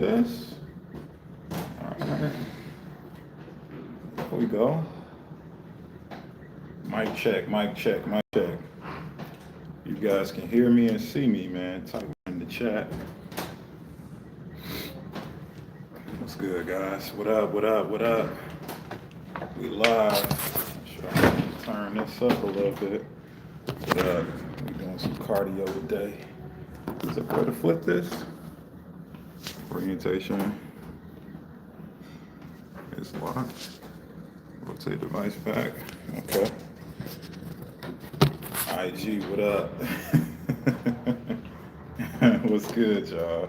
This. All right. Here we go. Mic check, mic check, mic check. You guys can hear me and see me, man. Type in the chat. What's good, guys? What up, what up, what up? We live. Sure, I can turn this up a little bit. What up? We doing some cardio today. Is it better to flip this? Orientation is locked. Rotate device back. Okay. IG, what up? What's good, y'all?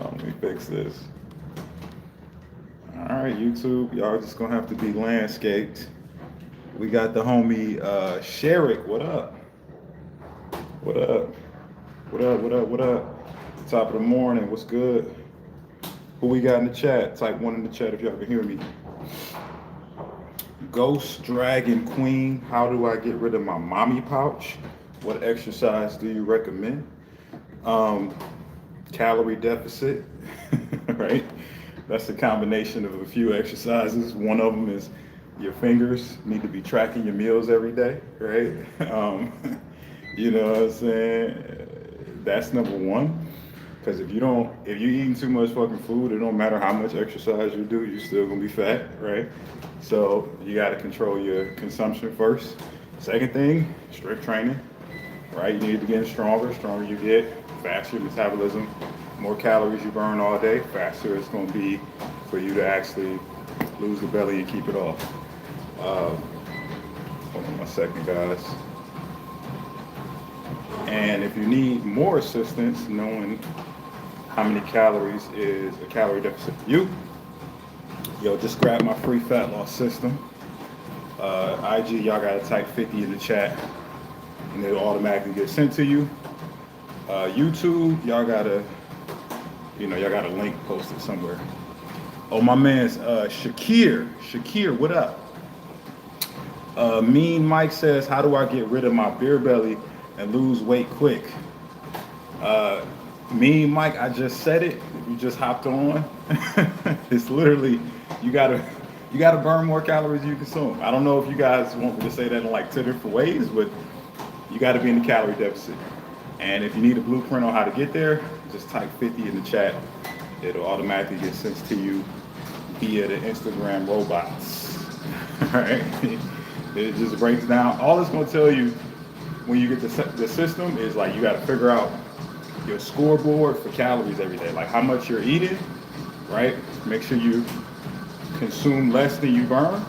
Let me fix this. All right, YouTube, y'all just gonna have to be landscaped. We got the homie Sherrick. What up? What up? What up? What up? What up? Top of the morning. What's good? Who we got in the chat? Type one in the chat if y'all can hear me. Ghost Dragon Queen. How do I get rid of my mommy pouch? What exercise do you recommend? Calorie deficit, right? That's a combination of a few exercises. One of them is your fingers need to be tracking your meals every day, right? You know what I'm saying? That's number one. Because if you're eating too much fucking food, it don't matter how much exercise you do, you're still gonna be fat, right? So you gotta control your consumption first. Second thing, strict training, right? You need to get stronger. Stronger you get, faster your metabolism, more calories you burn all day, faster it's gonna be for you to actually lose the belly and keep it off. Hold on one second, guys. And if you need more assistance knowing how many calories is a calorie deficit for you, yo, just grab my free fat loss system. IG, y'all gotta type 50 in the chat and it'll automatically get sent to you. YouTube, y'all gotta link posted somewhere. Oh, my man's Shakir. Shakir, what up? Mean Mike says, how do I get rid of my beer belly and lose weight quick? Mean Mike, I just said it. You just hopped on. It's literally, you gotta burn more calories than you consume. I don't know if you guys want me to say that in like 10 different ways, but you gotta be in the calorie deficit. And if you need a blueprint on how to get there, just type 50 in the chat. It'll automatically get sent to you via the Instagram robots. All right. It just breaks down. All it's gonna tell you when you get the system is like you gotta figure out your scoreboard for calories every day, like how much you're eating, right? Make sure you consume less than you burn,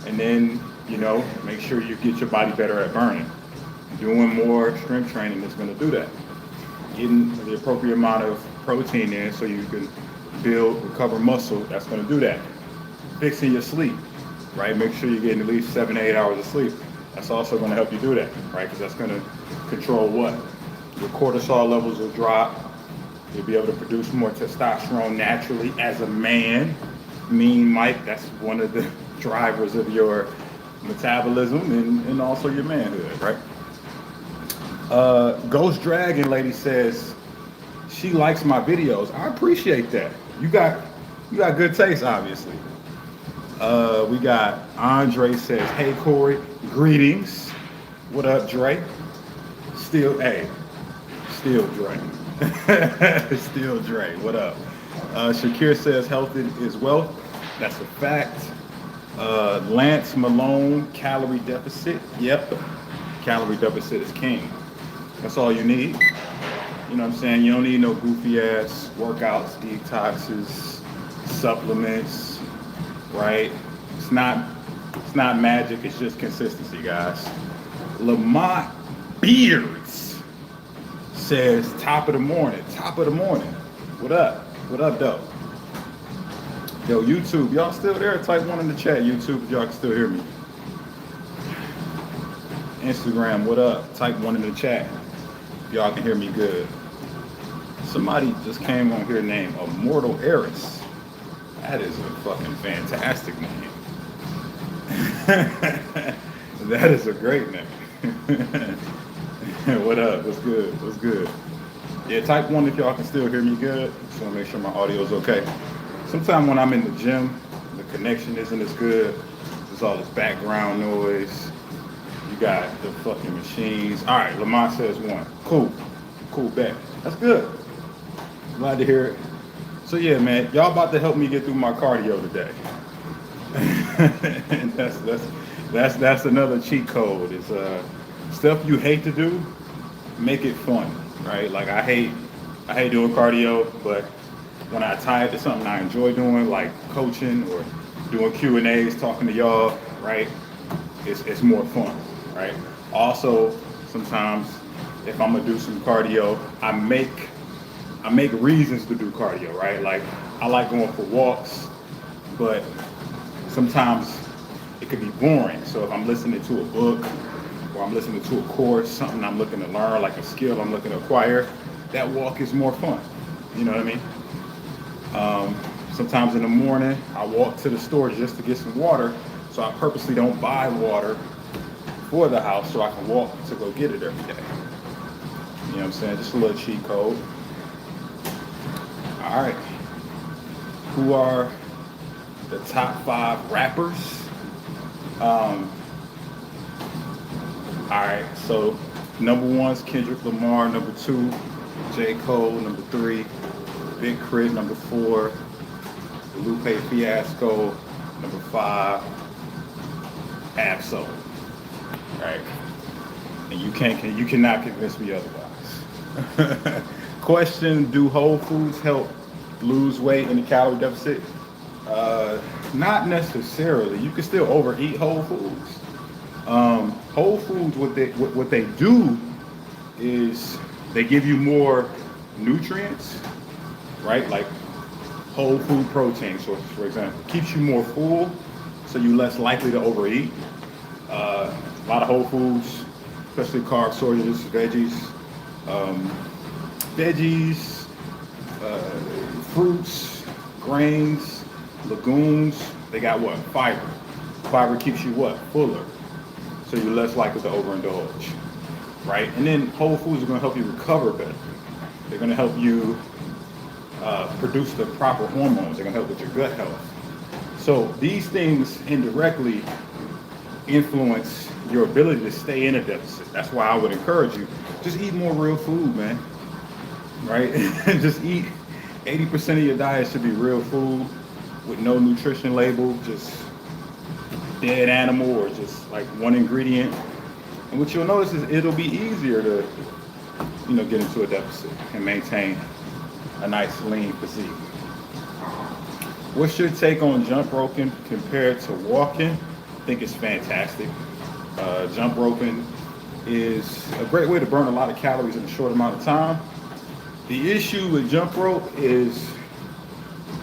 and then, make sure you get your body better at burning. Doing more strength training is gonna do that. Getting the appropriate amount of protein in so you can recover muscle, that's gonna do that. Fixing your sleep, right? Make sure you're getting at least 7 to 8 hours of sleep. That's also gonna help you do that, right? Because that's gonna control what? Your cortisol levels will drop. You'll be able to produce more testosterone naturally as a man. Mean Mike, that's one of the drivers of your metabolism and also your manhood, right? Ghost Dragon lady says she likes my videos. I appreciate that. You got good taste, obviously. We got Andre says, hey Corey, greetings. What up, Dre? Still Dre. Still Dre, what up? Shakir says health is wealth. That's a fact. Lance Malone, calorie deficit. Yep, calorie deficit is king. That's all you need. You know what I'm saying? You don't need no goofy ass workouts, detoxes, supplements, right? It's not magic, it's just consistency, guys. Lamont Beards says top of the morning. What up, though? Yo, YouTube, y'all still there? Type one in the chat, YouTube, if y'all can still hear me. Instagram, what up? Type one in the chat if y'all can hear me good. Somebody just came on here named Immortal Eris. That is a fucking fantastic name. That is a great name. What up? What's good? Yeah, type one if y'all can still hear me good. Just want to make sure my audio is okay. Sometimes when I'm in the gym, the connection isn't as good. There's all this background noise. You got the fucking machines. All right, Lamont says one. Cool. Cool, bet. That's good. Glad to hear it. So yeah, man, y'all about to help me get through my cardio today. And that's another cheat code. It's stuff you hate to do, make it fun, right? Like I hate doing cardio, but when I tie it to something I enjoy doing, like coaching or doing Q&As, talking to y'all, right? It's more fun, right? Also, sometimes if I'm gonna do some cardio, I make reasons to do cardio, right? Like I like going for walks, but sometimes it could be boring. So if I'm listening to a book or I'm listening to a course, something I'm looking to learn, like a skill I'm looking to acquire, that walk is more fun. You know what I mean? Sometimes in the morning, I walk to the store just to get some water. So I purposely don't buy water for the house so I can walk to go get it every day. You know what I'm saying? Just a little cheat code. All right. Who are the top 5 rappers? All right. So number 1's Kendrick Lamar. Number 2, J. Cole. Number 3, Big Crit. Number 4, Lupe Fiasco. Number 5, Ab-Soul. Right. And you cannot convince me otherwise. Question: do Whole Foods help lose weight in a calorie deficit? Not necessarily. You can still overeat Whole Foods. Whole Foods, what they do is they give you more nutrients, right? Like whole food protein sources, for example, keeps you more full, so you're less likely to overeat. A lot of whole foods, especially carb sources, veggies, fruits, grains, legumes. They got what? Fiber. Fiber keeps you what? Fuller. So you're less likely to overindulge, right? And then whole foods are going to help you recover better. They're going to help you produce the proper hormones. They're going to help with your gut health. So these things indirectly influence your ability to stay in a deficit. That's why I would encourage you, just eat more real food, man. Right? Just eat 80% of your diet should be real food with no nutrition label, just dead animal or just like one ingredient. And what you'll notice is it'll be easier to, get into a deficit and maintain a nice lean physique. What's your take on jump roping compared to walking? I think it's fantastic. Jump roping is a great way to burn a lot of calories in a short amount of time. The issue with jump rope is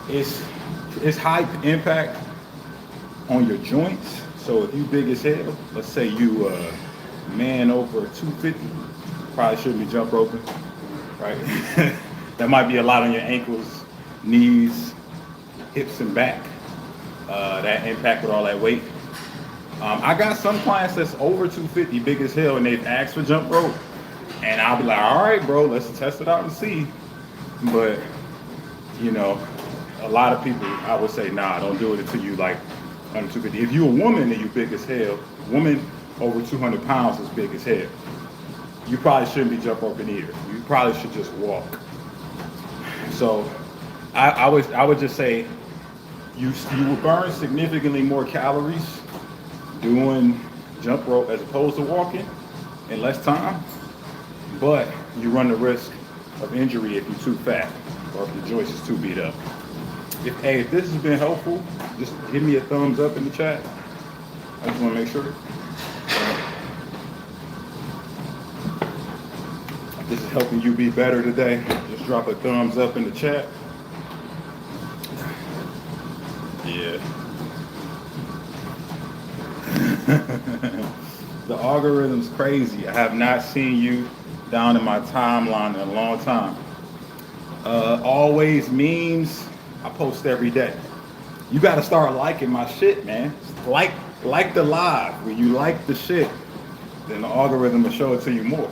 it's high impact on your joints. So if you big as hell, let's say you man over 250, probably shouldn't be jump roping, right? That might be a lot on your ankles, knees, hips, and back. That impact with all that weight. I got some clients that's over 250, big as hell, and they've asked for jump rope. And I'll be like, all right, bro, let's test it out and see. But, a lot of people, I would say, nah, don't do it until you like under 250. If you're a woman and you big as hell, woman over 200 pounds is big as hell, you probably shouldn't be jump roping either. You probably should just walk. So I would just say you will burn significantly more calories doing jump rope as opposed to walking in less time, but you run the risk of injury if you're too fat or if your joints is too beat up. If this has been helpful, just give me a thumbs up in the chat. I just want to make sure. If this is helping you be better today, just drop a thumbs up in the chat. Yeah. The algorithm's crazy. I have not seen you down in my timeline in a long time. Always memes. I post every day. You got to start liking my shit, man. Like the live. When you like the shit, then the algorithm will show it to you more.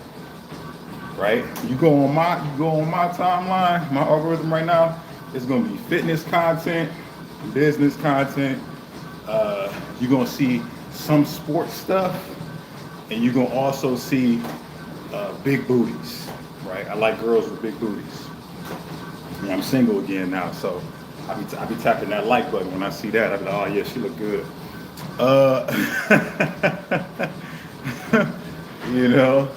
right? You go on my timeline, my algorithm right now. It's gonna be fitness content, business content. You're gonna see some sports stuff, and you're gonna also see big booties, right? I like girls with big booties. Yeah, I'm single again now, so I be tapping that like button when I see that. I be like, oh yeah, she look good. Uh, you know,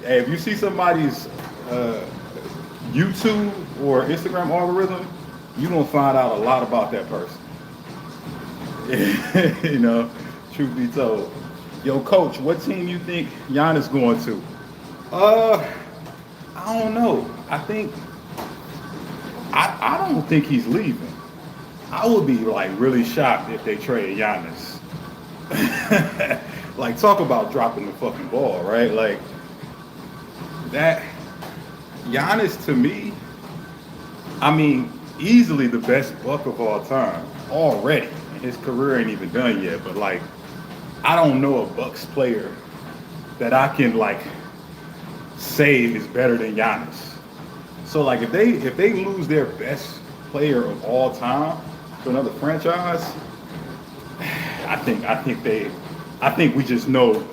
hey, if you see somebody's uh, YouTube or Instagram algorithm, you gonna find out a lot about that person. You know, truth be told. Yo, coach, what team you think Giannis going to? Uh, I don't know. I don't think he's leaving. I would be like really shocked if they trade Giannis. Like talk about dropping the fucking ball, right? Like that Giannis to me, I mean, easily the best buck of all time already. And his career ain't even done yet, but like I don't know a Bucks player that I can like say is better than Giannis. So like if they lose their best player of all time to another franchise, I think we just know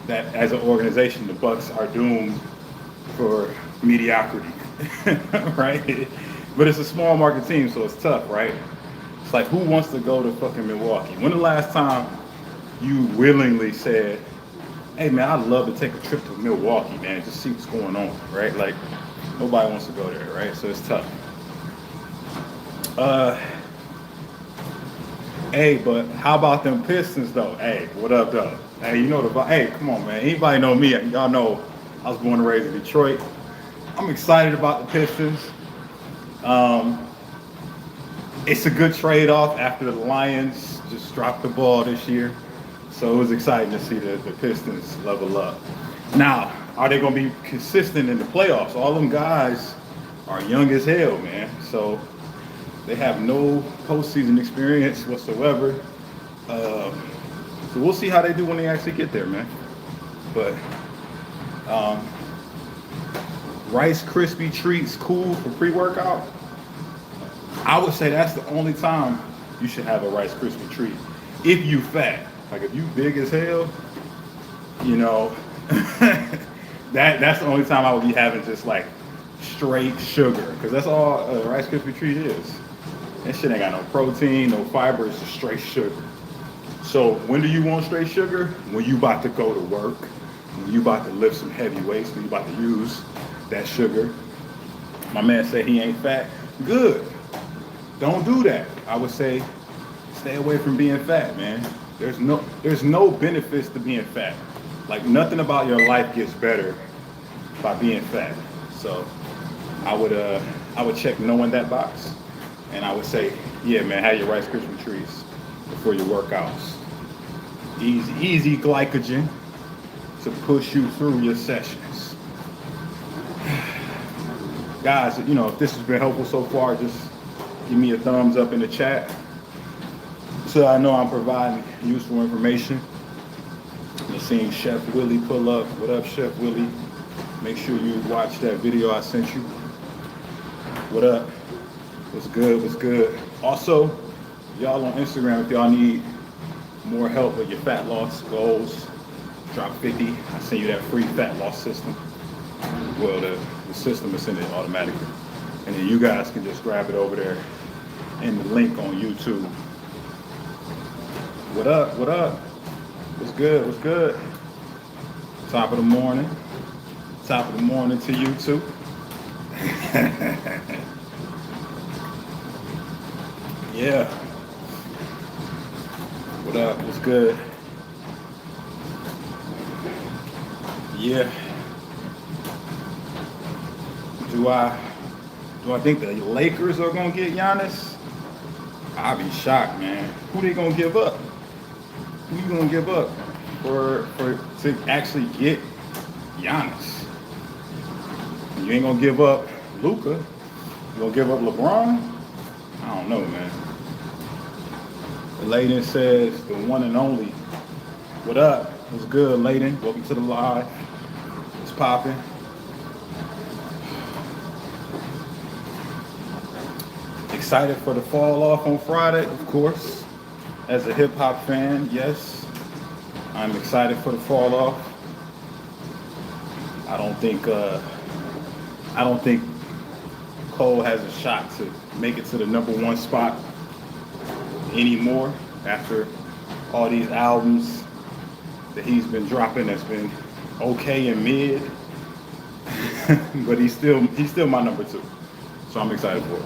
that as an organization the Bucks are doomed for mediocrity. Right? But it's a small market team, so it's tough, right? It's like who wants to go to fucking Milwaukee? When the last time you willingly said, hey man, I'd love to take a trip to Milwaukee, man, just see what's going on, right? Like nobody wants to go there, right? So it's tough. Uh, hey, but how about them Pistons though? Hey, what up though? Hey, you know hey, come on man. Anybody know me? Y'all know I was born and raised in Detroit. I'm excited about the Pistons. Um, it's a good trade-off after the Lions just dropped the ball this year. So it was exciting to see the Pistons level up. Now, are they going to be consistent in the playoffs? All them guys are young as hell, man. So they have no postseason experience whatsoever. So we'll see how they do when they actually get there, man. But Rice Krispie treats cool for pre-workout. I would say that's the only time you should have a Rice Krispie treat. If you fat, like if you big as hell, you know, that's the only time I would be having just like straight sugar, because that's all a Rice Krispie treat is. That shit ain't got no protein, no fiber. It's just straight sugar. So when do you want straight sugar? When you about to go to work, when you about to lift some heavy weights, when you about to use that sugar. My man said he ain't fat. Good. Don't do that. I would say stay away from being fat, man. There's no benefits to being fat. Like nothing about your life gets better by being fat. So I would check no in that box, and I would say, yeah, man, have your Rice Krispie treats before your workouts. Easy glycogen to push you through your sessions. Guys, you know, if this has been helpful so far, just give me a thumbs up in the chat so I know I'm providing useful information. You're seeing Chef Willie pull up. What up, Chef Willie? Make sure you watch that video I sent you. What up? What's good? What's good? Also, y'all on Instagram, if y'all need more help with your fat loss goals, drop 50. I send you that free fat loss system. Well, the system will send it automatically. And then you guys can just grab it over there in the link on YouTube. What up? What up? What's good? What's good? Top of the morning. Top of the morning to you too. Yeah. What up? What's good? Yeah. Do I think the Lakers are gonna get Giannis? I'll be shocked, man. Who they gonna give up? Who you gonna give up for to actually get Giannis? You ain't gonna give up Luka. You gonna give up LeBron? I don't know, man. Layden says the one and only. What up? What's good, Layden? Welcome to the live. It's popping. Excited for the fall off on Friday, of course. As a hip hop fan, yes, I'm excited for the fall off. I don't think I don't think Cole has a shot to make it to the #1 spot anymore after all these albums that he's been dropping that's been okay and mid. But he's still my #2. So I'm excited for it.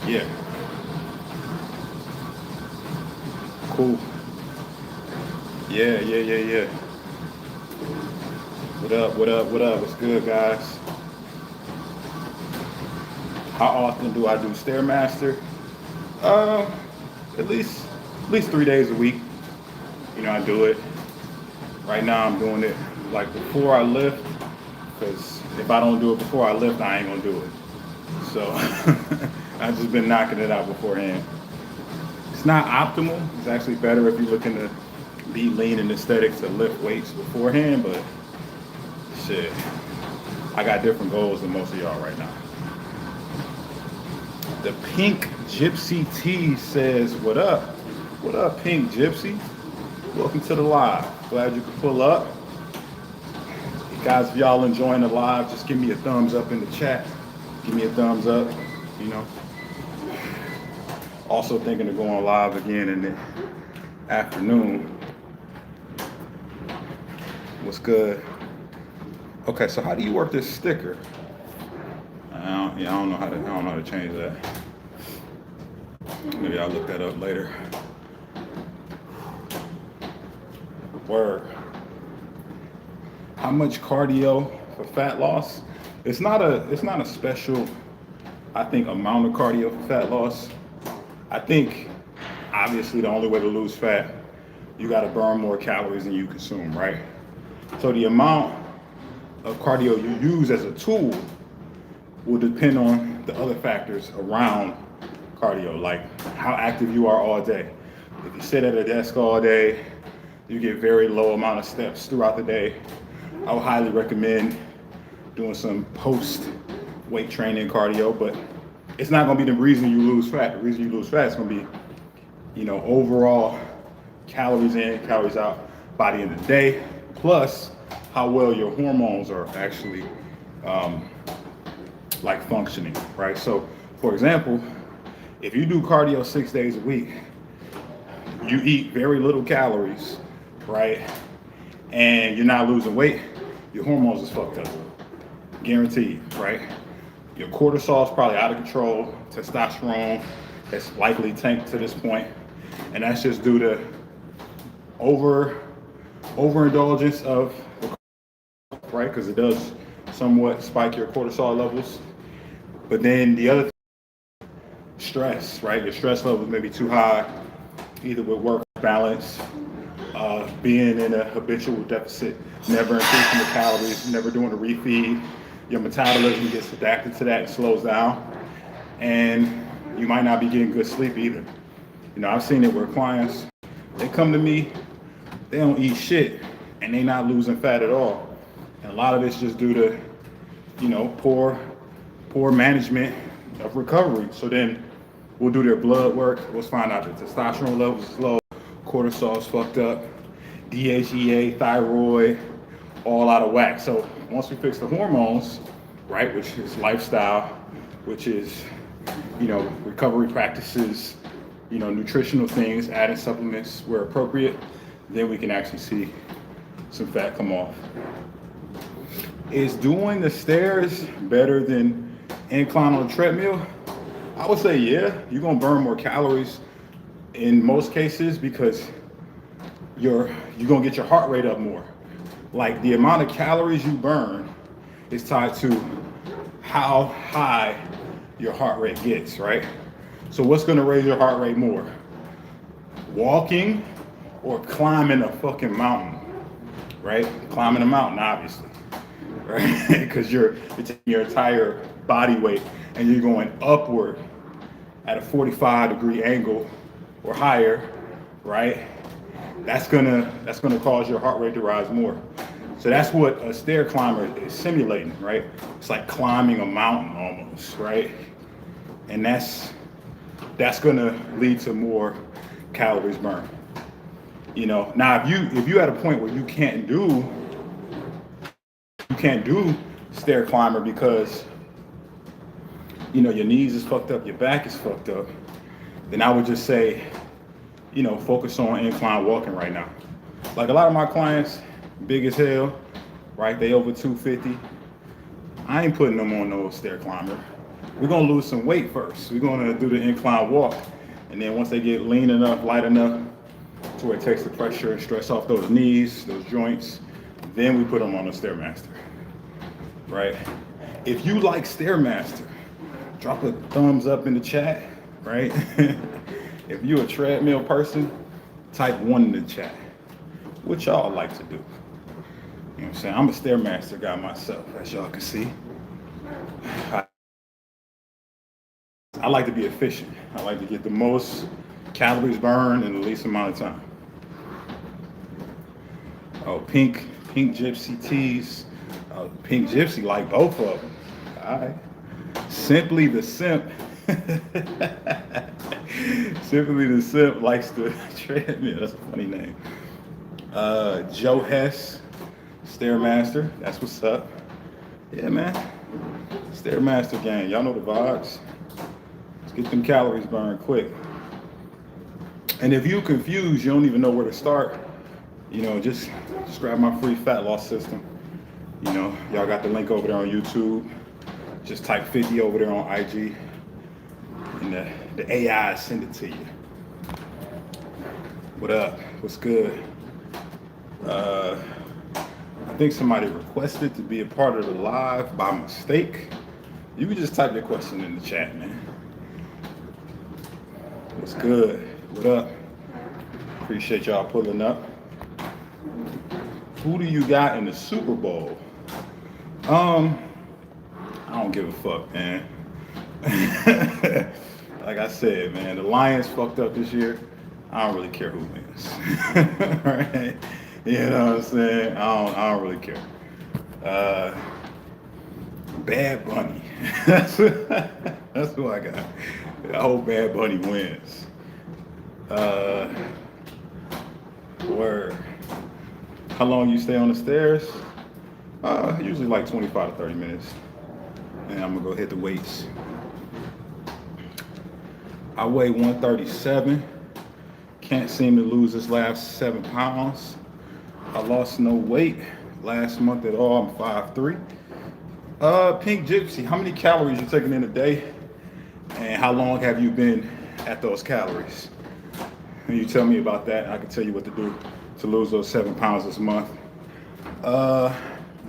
Yeah. Cool. Yeah. What up? What's good, guys? How often do I do Stairmaster? At least 3 days a week. You know, I do it. Right now I'm doing it like before I lift, because if I don't do it before I lift, I ain't gonna do it. So I've just been knocking it out beforehand. It's not optimal. It's actually better if you're looking to be lean and aesthetic to lift weights beforehand, but shit, I got different goals than most of y'all right now. The Pink Gypsy T says, what up? What up, Pink Gypsy? Welcome to the live. Glad you could pull up. Guys, if y'all enjoying the live, just give me a thumbs up in the chat. Give me a thumbs up, you know. Also thinking of going live again in the afternoon. What's good? Okay, so how do you work this sticker? I don't know how to change that. Maybe I'll look that up later. Word. How much cardio for fat loss? It's not a special, I think, amount of cardio for fat loss. I think obviously the only way to lose fat, you got to burn more calories than you consume, right? So the amount of cardio you use as a tool will depend on the other factors around cardio, like how active you are all day. If you sit at a desk all day, you get very low amount of steps throughout the day. I would highly recommend doing some post weight training cardio, but it's not gonna be the reason you lose fat. The reason you lose fat is gonna be, you know, overall calories in, calories out by the end of the day, plus how well your hormones are actually like functioning, right? So for example, if you do cardio 6 days a week, you eat very little calories, right? And you're not losing weight, your hormones is fucked up. Guaranteed, right? Your cortisol is probably out of control, testosterone is likely tanked to this point, and that's just due to overindulgence of, right? Because it does somewhat spike your cortisol levels. But then the other thing, stress, right? Your stress levels may be too high, either with work balance, being in a habitual deficit, never increasing the calories, never doing a refeed. Your metabolism gets adapted to that and slows down, and you might not be getting good sleep either. You know, I've seen it where clients, they come to me, they don't eat shit, and they not losing fat at all. And a lot of it's just due to, you know, poor management of recovery. So then we'll do their blood work, we'll find out that testosterone levels is low, cortisol is fucked up, DHEA, thyroid, all out of whack. So once we fix the hormones, right, which is lifestyle, which is, you know, recovery practices, you know, nutritional things, adding supplements where appropriate, then we can actually see some fat come off. Is doing the stairs better than incline on a treadmill? I would say yeah. You're gonna burn more calories in most cases because you're gonna get your heart rate up more. Like the amount of calories you burn is tied to how high your heart rate gets, right? So what's gonna raise your heart rate more? Walking or climbing a fucking mountain, right? Climbing a mountain, obviously, right? Because you're taking your entire body weight and you're going upward at a 45-degree angle or higher, right? That's gonna cause your heart rate to rise more. So that's what a stair climber is simulating, right? It's like climbing a mountain almost, right? And that's gonna lead to more calories burned. You know, now if you at a point where you can't do stair climber because you know your knees is fucked up, your back is fucked up, then I would just say, you know, focus on incline walking right now. Like a lot of my clients, big as hell, right? They over 250. I ain't putting them on no stair climber. We're gonna lose some weight first. We're gonna do the incline walk. And then once they get lean enough, light enough, to where it takes the pressure and stress off those knees, those joints, then we put them on a Stairmaster, right? If you like Stairmaster, drop a thumbs up in the chat, right? If you're a treadmill person, type 1 in the chat. What y'all like to do? You know what I'm saying? I'm a Stairmaster guy myself, as y'all can see. I like to be efficient. I like to get the most calories burned in the least amount of time. Oh, Pink Gypsy tees. Pink Gypsy like both of them. All right. Simply the Simp. Simply the Simp likes the treadmill. That's a funny name. Joe Hess, Stairmaster. That's what's up. Yeah, man. Stairmaster gang. Y'all know the vibes. Let's get them calories burned quick. And if you're confused, you don't even know where to start, you know, just grab my free fat loss system. You know, y'all got the link over there on YouTube. Just type 50 over there on IG. And the AI send it to you. What up? What's good? I think somebody requested to be a part of the live by mistake. You can just type your question in the chat, man. What's good? What up? Appreciate y'all pulling up. Who do you got in the Super Bowl? I don't give a fuck, man. Like I said, man, the Lions fucked up this year. I don't really care who wins. Right? You know what I'm saying? I don't really care. Bad Bunny. That's who I got. I hope Bad Bunny wins. Word. How long you stay on the stairs? Usually like 25 to 30 minutes. And I'm gonna go hit the weights. I weigh 137. Can't seem to lose this last 7 pounds. I lost no weight last month at all. I'm 5'3". Pink Gypsy, how many calories you taking in a day? And how long have you been at those calories? And you tell me about that, I can tell you what to do to lose those 7 pounds this month.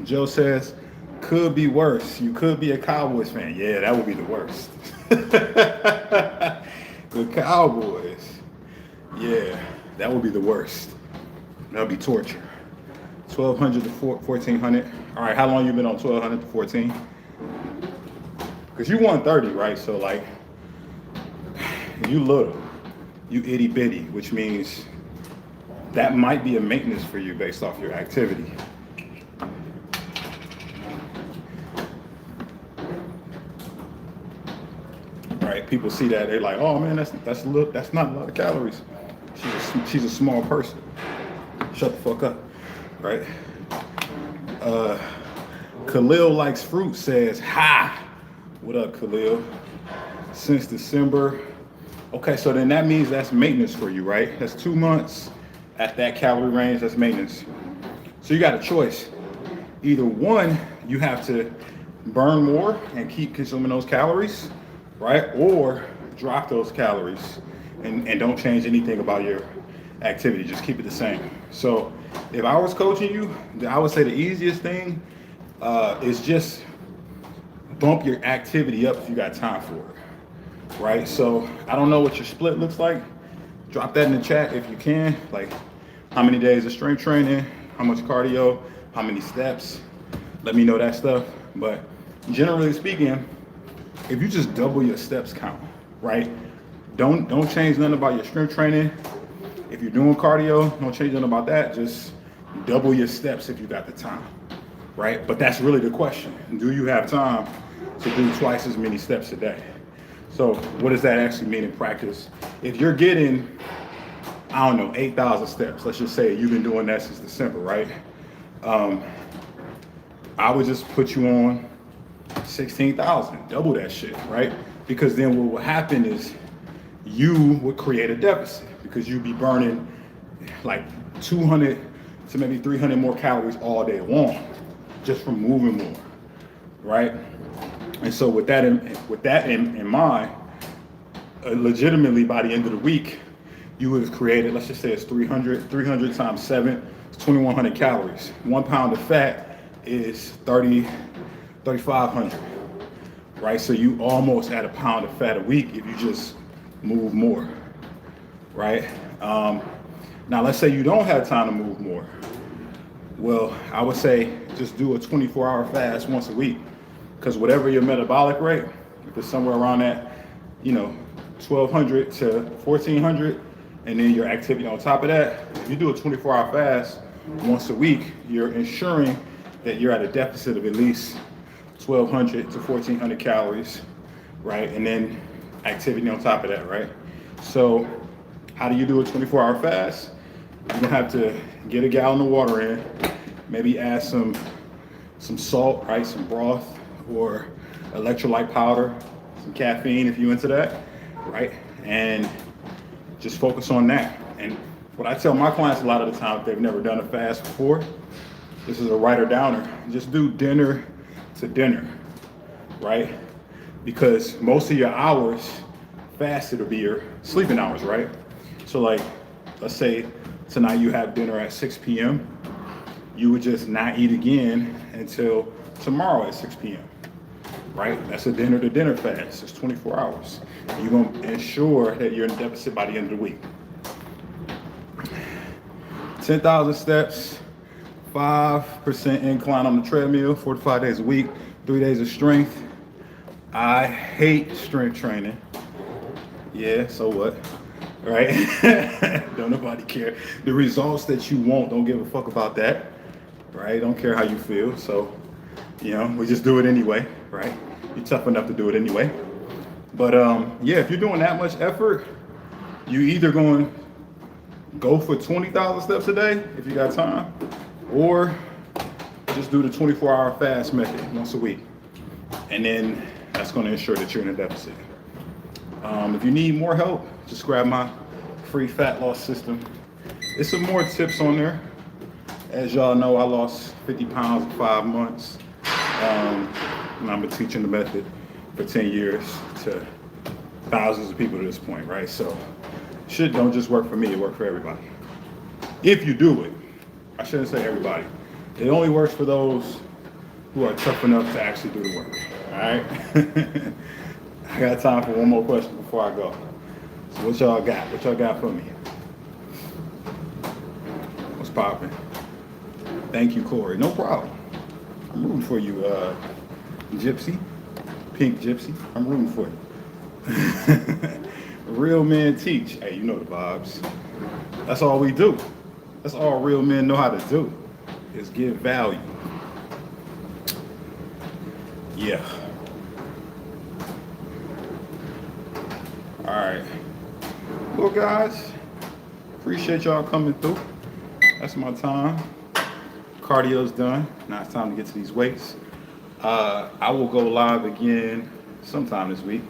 Joe says, could be worse. You could be a Cowboys fan. Yeah, that would be the worst. The Cowboys. Yeah, that would be the worst. That would be torture. 1,200 to 1,400. All right, how long you been on 1,200 to 14? Because you 130, right? So like, you little, you itty bitty, which means that might be a maintenance for you based off your activity. Right? People see that, they're like, oh man, that's not a lot of calories. She's a small person. Shut the fuck up, right? Khalil likes fruit says, ha! What up, Khalil? Since December. Okay, so then that means that's maintenance for you, right? That's 2 months at that calorie range, that's maintenance. So you got a choice. Either one, you have to burn more and keep consuming those calories, right? Or drop those calories and don't change anything about your activity, just keep it the same. So if I was coaching you, I would say the easiest thing is just bump your activity up if you got time for it, right? So I don't know what your split looks like. Drop that in the chat if you can, like how many days of strength training, how much cardio, how many steps. Let me know that stuff. But generally speaking, if you just double your steps count, right? Don't change nothing about your strength training. If you're doing cardio, don't change nothing about that. Just Double your steps if you got the time, right? But that's really the question. Do you have time to do twice as many steps a day? So what does that actually mean in practice? If you're getting, I don't know, 8,000 steps, let's just say you've been doing that since December, right? I would just put you on 16,000, double that shit, right? Because then what would happen is you would create a deficit because you'd be burning like 200 to maybe 300 more calories all day long just from moving more, right? And so with that in mind, legitimately by the end of the week, you would have created, let's just say it's 300 times 7, it's 2,100 calories. 1 pound of fat is 3,500, right? So you almost add a pound of fat a week if you just move more, right? Now let's say you don't have time to move more. Well, I would say just do a 24-hour fast once a week, because whatever your metabolic rate, if it's somewhere around that, 1,200 to 1,400, and then your activity on top of that, if you do a 24-hour fast once a week, you're ensuring that you're at a deficit of at least 1,200 to 1,400 calories, right? And then activity on top of that, right? So how do you do a 24-hour fast? You're gonna have to get a gallon of water in, maybe add some salt, right? Some broth or electrolyte powder, some caffeine if you're into that, right? And just focus on that. And what I tell my clients a lot of the time, if they've never done a fast before, this is a writer downer, just do dinner to dinner, right? Because most of your hours fasted will be your sleeping hours, right? So like, let's say tonight you have dinner at 6 p.m. You would just not eat again until tomorrow at 6 p.m., right? That's a dinner to dinner fast. It's 24 hours. You're going to ensure that you're in deficit by the end of the week. 10,000 steps, 5% incline on the treadmill, 4 to 5 days a week, 3 days of strength. I hate strength training. Yeah, so what? Right? Don't nobody care. The results that you want, don't give a fuck about that. Right? Don't care how you feel. So, we just do it anyway, right? You're tough enough to do it anyway. But yeah, if you're doing that much effort, you either going to go for 20,000 steps a day if you got time, or just do the 24-hour fast method once a week. And then that's going to ensure that you're in a deficit. If you need more help, just grab my free fat loss system. There's some more tips on there. As y'all know, I lost 50 pounds in 5 months. And I've been teaching the method for 10 years to thousands of people to this point, right? So shit don't just work for me, it works for everybody. If you do it. I shouldn't say everybody. It only works for those who are tough enough to actually do the work, all right? I got time for one more question before I go. So what y'all got? What y'all got for me? What's popping? Thank you, Corey. No problem. I'm rooting for you, Gypsy. Pink Gypsy. I'm rooting for you. Real men teach. Hey, you know the vibes. That's all we do. That's all real men know how to do, is give value. Yeah. All right. Well, guys, appreciate y'all coming through. That's my time. Cardio's done. Now it's time to get to these weights. I will go live again sometime this week.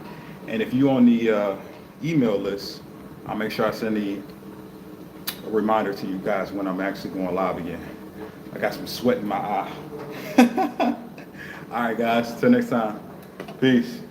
And if you're on the email list, I'll make sure I send a reminder to you guys when I'm actually going live again. I got some sweat in my eye. All right, guys. Till next time. Peace.